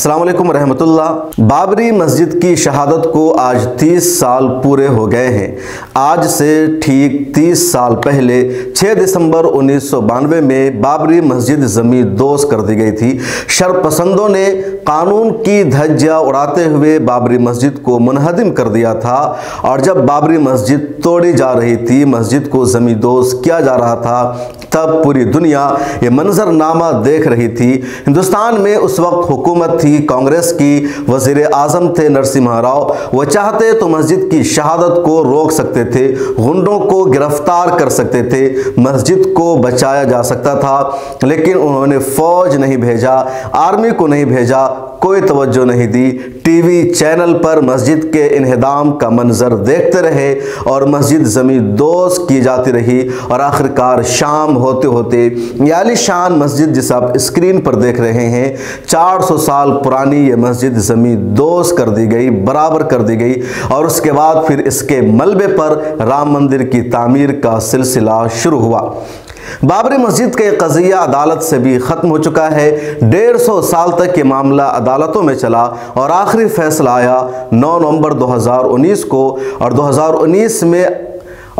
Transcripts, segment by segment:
अस्सलाम वालेकुम रहमतुल्लाह। बाबरी मस्जिद की शहादत को आज 30 साल पूरे हो गए हैं। आज से ठीक 30 साल पहले 6 दिसंबर 1992 में बाबरी मस्जिद ज़मीं दोज़ कर दी गई थी। शरपसंदों ने कानून की धज्जियां उड़ाते हुए बाबरी मस्जिद को मुनहदिम कर दिया था और जब बाबरी मस्जिद तोड़ी जा रही थी, मस्जिद को ज़मीं दोज़ किया जा रहा था, तब पूरी दुनिया ये मंजरनामा देख रही थी। हिंदुस्तान में उस वक्त हुकूमत थी कांग्रेस की, वज़ीर आज़म थे नरसिम्हा राव। वो चाहते तो मस्जिद की शहादत को रोक सकते थे, गुंडों को गिरफ्तार कर सकते थे, मस्जिद को बचाया जा सकता था, लेकिन उन्होंने फौज नहीं भेजा, आर्मी को नहीं भेजा, कोई तवज्जो नहीं दी। टीवी चैनल पर मस्जिद के इन्हिदाम का मंजर देखते रहे और मस्जिद ज़मीं दोज़ की जाती रही और आखिरकार शाम होते होते ये आलीशान मस्जिद जिसे आप स्क्रीन पर देख रहे हैं, 400 साल पुरानी ये मस्जिद ज़मीं दोज़ कर दी गई, बराबर कर दी गई और उसके बाद फिर इसके मलबे पर राम मंदिर की तामीर का सिलसिला शुरू हुआ। बाबरी मस्जिद का कज़िया अदालत से भी ख़त्म हो चुका है। 150 साल तक ये मामला अदालतों में चला और आखिरी फैसला आया 9 नवंबर 2019 को और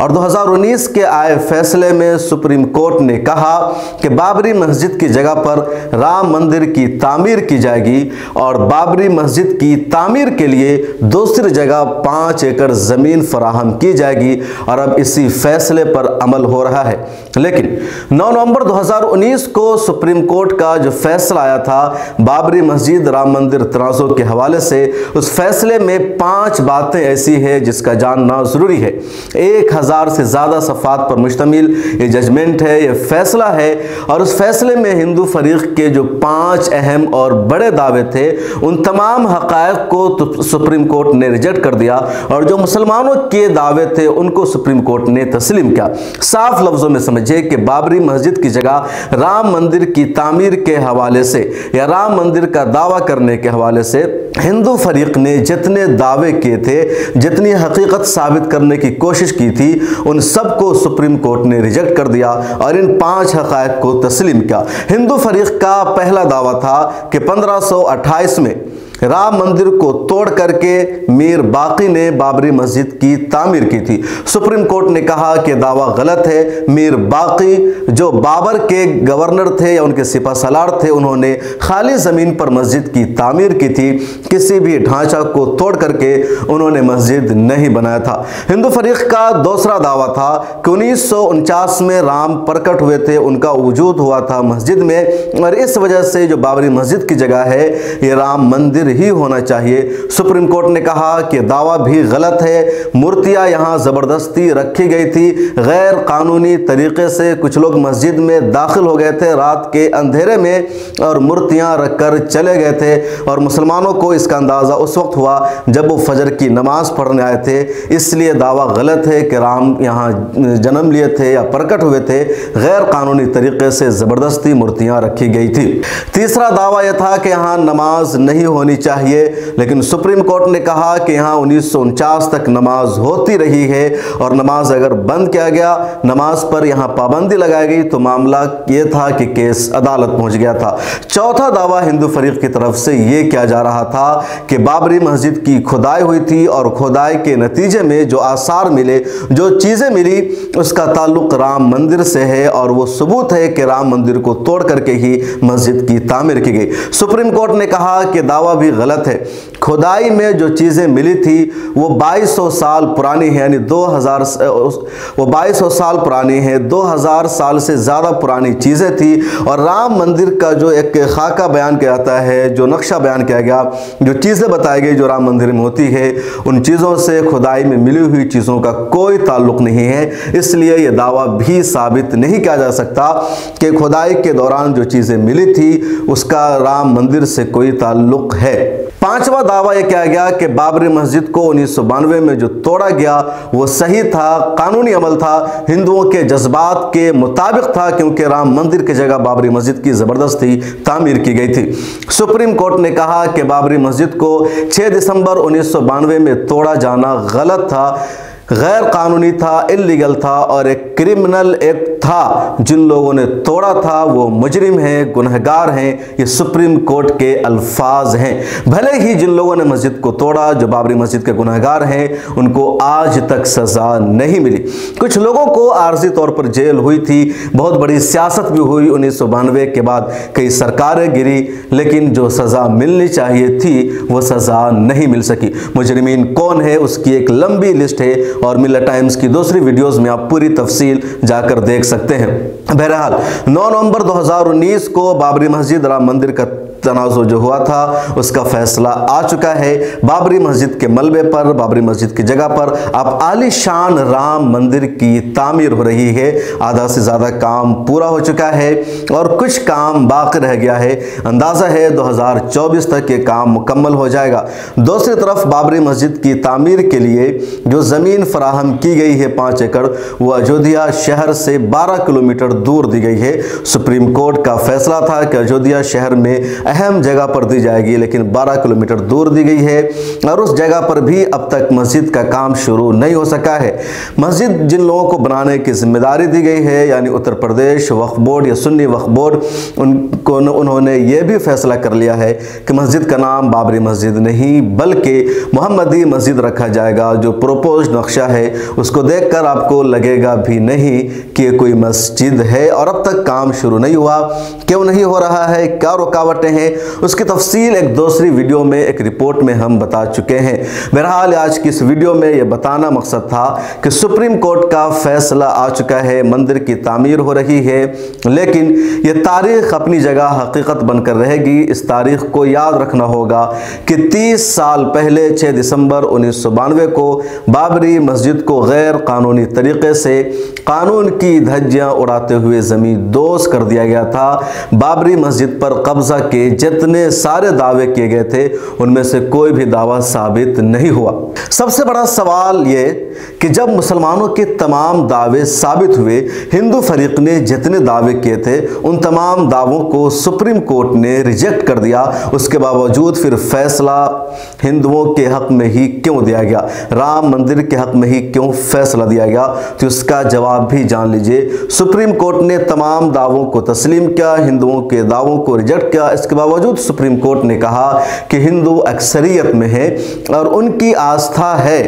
2019 के आए फैसले में सुप्रीम कोर्ट ने कहा कि बाबरी मस्जिद की जगह पर राम मंदिर की तामीर की जाएगी और बाबरी मस्जिद की तामीर के लिए दूसरी जगह 5 एकड़ ज़मीन फराहम की जाएगी और अब इसी फैसले पर अमल हो रहा है। लेकिन 9 नवंबर 2019 को सुप्रीम कोर्ट का जो फैसला आया था बाबरी मस्जिद राम मंदिर तनाज़ुर के हवाले से, उस फैसले में 5 बातें ऐसी है जिसका जानना ज़रूरी है। 1000 से ज़्यादा सफ़ात पर मुश्तमिल ये जजमेंट है, ये फैसला है और उस फैसले में हिंदू फरीक के जो 5 अहम और बड़े दावे थे उन तमाम हक़ाइक़ को तो सुप्रीम कोर्ट ने रिजेक्ट कर दिया और जो मुसलमानों के दावे थे उनको सुप्रीम कोर्ट ने तस्लीम किया। साफ लफ्ज़ों में समझे कि बाबरी मस्जिद की जगह राम मंदिर की तामीर के हवाले से या राम मंदिर का दावा करने के हवाले से हिंदू फरीक ने जितने दावे किए थे, जितनी हकीकत साबित करने की कोशिश की थी, उन सब को सुप्रीम कोर्ट ने रिजेक्ट कर दिया और इन 5 हक़ाइक़ को तस्लीम किया। हिंदू फरीक का पहला दावा था कि 1528 में राम मंदिर को तोड़ करके मीर बाकी ने बाबरी मस्जिद की तामीर की थी। सुप्रीम कोर्ट ने कहा कि दावा गलत है। मीर बाकी जो बाबर के गवर्नर थे या उनके सिपा सलार थे, उन्होंने खाली ज़मीन पर मस्जिद की तामीर की थी, किसी भी ढांचा को तोड़ करके उन्होंने मस्जिद नहीं बनाया था। हिंदू फरीक का दूसरा दावा था कि 1949 में राम प्रकट हुए थे, उनका वजूद हुआ था मस्जिद में और इस वजह से जो बाबरी मस्जिद की जगह है ये राम मंदिर ही होना चाहिए। सुप्रीम कोर्ट ने कहा कि दावा भी गलत है, मूर्तियां यहां ज़बरदस्ती रखी गई थी, गैर कानूनी तरीके से कुछ लोग मस्जिद में दाखिल हो गए थे रात के अंधेरे में और मूर्तियां रखकर चले गए थे और मुसलमानों को इसका अंदाज़ा उस वक्त हुआ जब वो फजर की नमाज पढ़ने आए थे। इसलिए दावा गलत है कि राम यहाँ जन्म लिए थे या प्रकट हुए थे, गैर कानूनी तरीके से ज़बरदस्ती मूर्तियां रखी गई थी। तीसरा दावा यह था कि यहाँ नमाज नहीं होनी चाहिए, लेकिन सुप्रीम कोर्ट ने कहा कि यहाँ 1949 तक नमाज होती रही है और नमाज अगर बंद किया गया, नमाज पर यहाँ पाबंदी लगाई गई तो मामला ये था कि केस अदालत पहुंच गया था। चौथा दावा हिंदू फरीक की तरफ से ये किया जा रहा था कि बाबरी मस्जिद की खुदाई हुई थी और खुदाई के नतीजे में जो आसार मिले, जो चीज़ें मिली, उसका ताल्लुक राम मंदिर से है और वो सबूत है कि राम मंदिर को तोड़ करके ही मस्जिद की तामीर की गई। सुप्रीम कोर्ट ने कहा कि दावा भी गलत है। खुदाई में जो चीज़ें मिली थी वो 2200 साल पुरानी है, यानी 2200 साल पुरानी है, 2000 साल से ज़्यादा पुरानी चीज़ें थी और राम मंदिर का जो एक खाका बयान किया जाता है, जो नक्शा बयान किया गया, जो चीज़ें बताई गई जो राम मंदिर में होती है, उन चीज़ों से खुदाई में मिली हुई चीज़ों का कोई ताल्लुक़ नहीं है। इसलिए यह दावा भी साबित नहीं किया जा सकता कि खुदाई के दौरान जो चीज़ें मिली थी उसका राम मंदिर से कोई ताल्लुक़ है। पांचवा दावा यह किया गया कि बाबरी मस्जिद को 1992 में जो तोड़ा गया वो सही था, कानूनी अमल था, हिंदुओं के जज्बात के मुताबिक था, क्योंकि राम मंदिर की जगह बाबरी मस्जिद की ज़बरदस्ती तामीर की गई थी। सुप्रीम कोर्ट ने कहा कि बाबरी मस्जिद को 6 दिसंबर 1992 में तोड़ा जाना गलत था, गैर कानूनी था, इल्लीगल था और एक क्रिमिनल एक्ट था, जिन लोगों ने तोड़ा था वो मुजरिम हैं, गुनहगार हैं। ये सुप्रीम कोर्ट के अल्फाज हैं। भले ही जिन लोगों ने मस्जिद को तोड़ा, जो बाबरी मस्जिद के गुनहगार हैं, उनको आज तक सजा नहीं मिली। कुछ लोगों को आर्जी तौर पर जेल हुई थी, बहुत बड़ी सियासत भी हुई 1992 के बाद, कई सरकारें गिरी, लेकिन जो सजा मिलनी चाहिए थी वो सजा नहीं मिल सकी। मुजरिमीन कौन है उसकी एक लंबी लिस्ट है और मिल्लत टाइम्स की दूसरी वीडियोस में आप पूरी तफसील जाकर देख सकते हैं। बहरहाल 9 नवंबर 2019 को बाबरी मस्जिद राम मंदिर का तनाज़ुर जो हुआ था उसका फैसला आ चुका है। बाबरी मस्जिद के मलबे पर, बाबरी मस्जिद की जगह पर अब आलीशान राम मंदिर की तामीर हो रही है। आधा से ज़्यादा काम पूरा हो चुका है और कुछ काम बाकी रह गया है। अंदाज़ा है 2024 तक ये काम मुकम्मल हो जाएगा। दूसरी तरफ बाबरी मस्जिद की तामीर के लिए जो ज़मीन फराहम की गई है 5 एकड़, वो अयोध्या शहर से 12 किलोमीटर दूर दी गई है। सुप्रीम कोर्ट का फैसला था कि अयोध्या शहर में अहम जगह पर दी जाएगी, लेकिन 12 किलोमीटर दूर दी गई है और उस जगह पर भी अब तक मस्जिद का काम शुरू नहीं हो सका है। मस्जिद जिन लोगों को बनाने की जिम्मेदारी दी गई है, यानी उत्तर प्रदेश वक्फ बोर्ड या सुन्नी वक्फ बोर्ड, उन्होंने ये भी फैसला कर लिया है कि मस्जिद का नाम बाबरी मस्जिद नहीं बल्कि मोहम्मदी मस्जिद रखा जाएगा। जो प्रोपोज नक्शा है उसको देखकर आपको लगेगा भी नहीं कि ये कोई मस्जिद है। और अब तक काम शुरू नहीं हुआ, क्यों नहीं हो रहा है, क्या रुकावटें हैं, उसकी तफसील एक दूसरी वीडियो में, एक रिपोर्ट में हम बता चुके हैं। बहरहाल आज की इस वीडियो में यह बताना मकसद था कि सुप्रीम कोर्ट का फैसला आ चुका है, मंदिर की तामीर हो रही है, लेकिन यह तारीख अपनी जगह हकीकत बनकर रहेगी। इस तारीख को याद रखना होगा कि 30 साल पहले 6 दिसंबर 1992 को बाबरी मस्जिद को गैर कानूनी तरीके से कानून की धज्जियां उड़ाते हुए ज़मीन दोज कर दिया गया था। बाबरी मस्जिद पर कब्जा के जितने सारे दावे किए गए थे उनमें से कोई भी दावा साबित नहीं हुआ। सबसे बड़ा सवाल ये कि जब मुसलमानों के तमाम दावे साबित हुए, हिंदू फरीक ने जितने दावे किए थे उन तमाम दावों को सुप्रीम कोर्ट ने रिजेक्ट कर दिया। उसके बावजूद फिर फैसला हिंदुओं के हक में ही क्यों दिया गया, राम मंदिर के हक में ही क्यों फैसला दिया गया, तो उसका जवाब भी जान लीजिए। सुप्रीम कोर्ट ने तमाम दावों को तस्लीम किया, हिंदुओं के दावों को रिजेक्ट किया। इसके बावजूद सुप्रीम कोर्ट ने कहा कि हिंदू अक्सरियत में है और उनकी आस्था है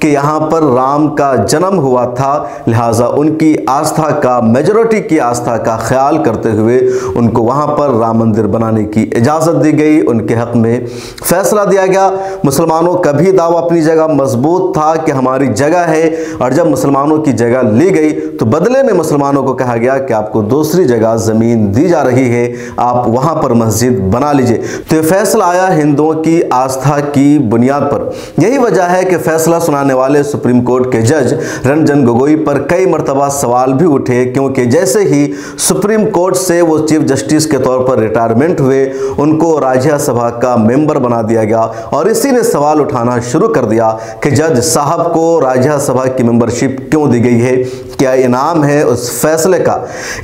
कि यहाँ पर राम का जन्म हुआ था, लिहाजा उनकी आस्था का, मेजॉरिटी की आस्था का ख्याल करते हुए उनको वहाँ पर राम मंदिर बनाने की इजाज़त दी गई, उनके हक में फैसला दिया गया। मुसलमानों का भी दावा अपनी जगह मजबूत था कि हमारी जगह है, और जब मुसलमानों की जगह ली गई तो बदले में मुसलमानों को कहा गया कि आपको दूसरी जगह ज़मीन दी जा रही है, आप वहाँ पर मस्जिद बना लीजिए। तो ये फैसला आया हिंदुओं की आस्था की बुनियाद पर। यही वजह है कि फैसला सुनाने वाले सुप्रीम कोर्ट के जज रंजन गोगोई पर कई मरतबा सवाल भी उठे, क्योंकि जैसे ही सुप्रीम कोर्ट से वो चीफ जस्टिस के तौर पर रिटायरमेंट हुए, उनको राज्यसभा का मेंबर बना दिया गया और इसी ने सवाल उठाना शुरू कर दिया कि जज साहब को राज्यसभा की मेंबरशिप क्यों दी गई है, क्या इनाम है उस फैसले का।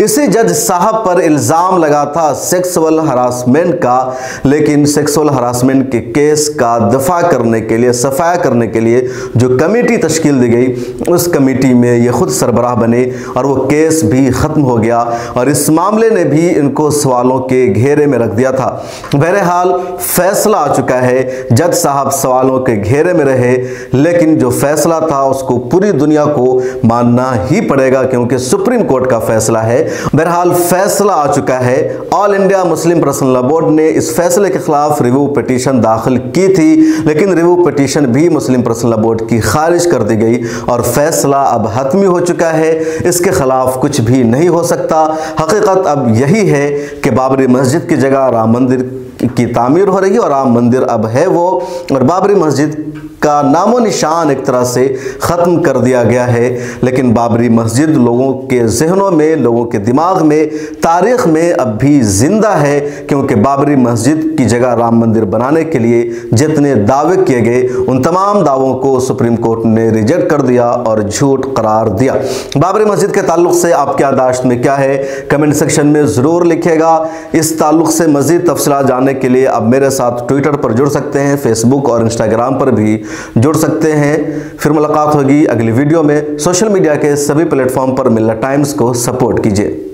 इसी जज साहब पर इल्ज़ाम लगा था सेक्सुअल हरासमेंट का, लेकिन सेक्सुअल हरासमेंट के केस का दफा करने के लिए, सफाया करने के लिए जो कमेटी तश्कील दी गई, उस कमेटी में ये खुद सरबराह बने और वो केस भी ख़त्म हो गया और इस मामले ने भी इनको सवालों के घेरे में रख दिया था। बहरहाल फैसला आ चुका है, जज साहब सवालों के घेरे में रहे, लेकिन जो फैसला था उसको पूरी दुनिया को मानना ही पड़ेगा क्योंकि सुप्रीम कोर्ट का फैसला है। बहरहाल फैसला आ चुका है। All India Muslim personal law board ने इस फैसले के खिलाफ रिव्यू पिटीशन दाखिल की थी, लेकिन रिव्यू पिटीशन भी मुस्लिम पर्सनल लॉ बोर्ड की खारिज कर दी गई और फैसला अब हतमी हो चुका है। इसके खिलाफ कुछ भी नहीं हो सकता। हकीकत अब यही है कि बाबरी मस्जिद की जगह राम मंदिर की तामीर हो रही है और राम मंदिर अब है वो, और बाबरी मस्जिद का नामो निशान एक तरह से ख़त्म कर दिया गया है। लेकिन बाबरी मस्जिद लोगों के जहनों में, लोगों के दिमाग में, तारीख़ में अब भी ज़िंदा है, क्योंकि बाबरी मस्जिद की जगह राम मंदिर बनाने के लिए जितने दावे किए गए उन तमाम दावों को सुप्रीम कोर्ट ने रिजेक्ट कर दिया और झूठ करार दिया। बाबरी मस्जिद के ताल्लुक़ से आपके याददाश्त में क्या है, कमेंट सेक्शन में ज़रूर लिखिएगा। इस ताल्लुक़ से मज़ीद तफसीलात जानने पाने के लिए आप मेरे साथ ट्विटर पर जुड़ सकते हैं, फेसबुक और इंस्टाग्राम पर भी जुड़ सकते हैं। फिर मुलाकात होगी अगली वीडियो में। सोशल मीडिया के सभी प्लेटफॉर्म पर मिलत टाइम्स को सपोर्ट कीजिए।